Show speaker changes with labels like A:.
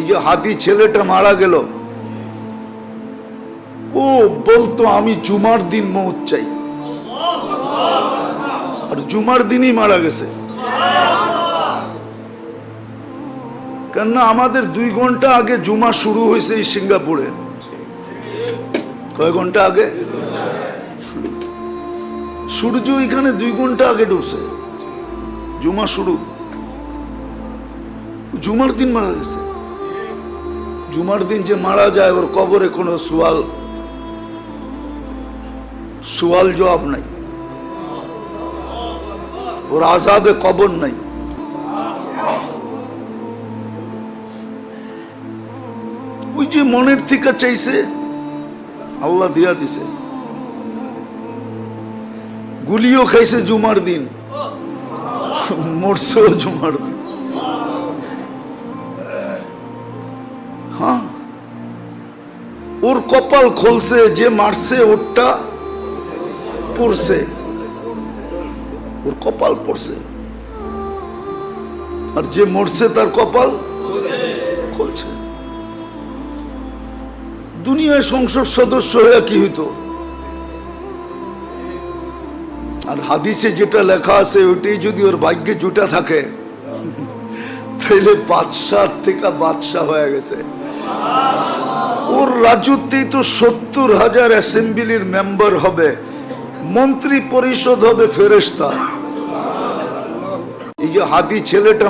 A: এই যে হাদি ছেলেটা মারা গেল, ও বলতো আমি জুমার দিন মৌত চাই, আর জুমার দিনই মারা গেছে। কেননা আমাদের 2 ঘন্টা আগে জুমা শুরু হয়েছে এই সিঙ্গাপুরে। কয় ঘন্টা আগে? সূর্য এখানে 2 ঘন্টা আগে ঢুকছে, জুমা শুরু। জুমার দিন মারা গেছে। জুমার দিন যে মারা যায় ওর কবরে কোনো সুয়াল জবাব নাই, ওর আযাবে কবর নাই। ওই যে মনের থেকে চাইছে আল্লাহ দিয়া দিছে। গুলিও খাইছে জুমার দিন, মরছেও জুমার দিন। হ্যাঁ, ওর কপাল খুলছে, যে মারছে ওরটা পড়ছে, ওর কপাল পড়ছে, আর যে মরছে তার কপাল খুলছে। দুনিয়ায় সংসদ সদস্য হয়ে কি হইতো? আর হাদিসে যেটা লেখা আছে ওইটাই যদি ওর ভাগ্যে জুটা থাকে তাহলে বাদশাহ থেকে বাদশাহ হয়ে গেছে। ওর রাজত্বেই তো 70,000 অ্যাসেম্বলির মেম্বার হবে, মন্ত্রী পরিষদ হবে ফেরেশতা। এই যে হাদি ছেলেটা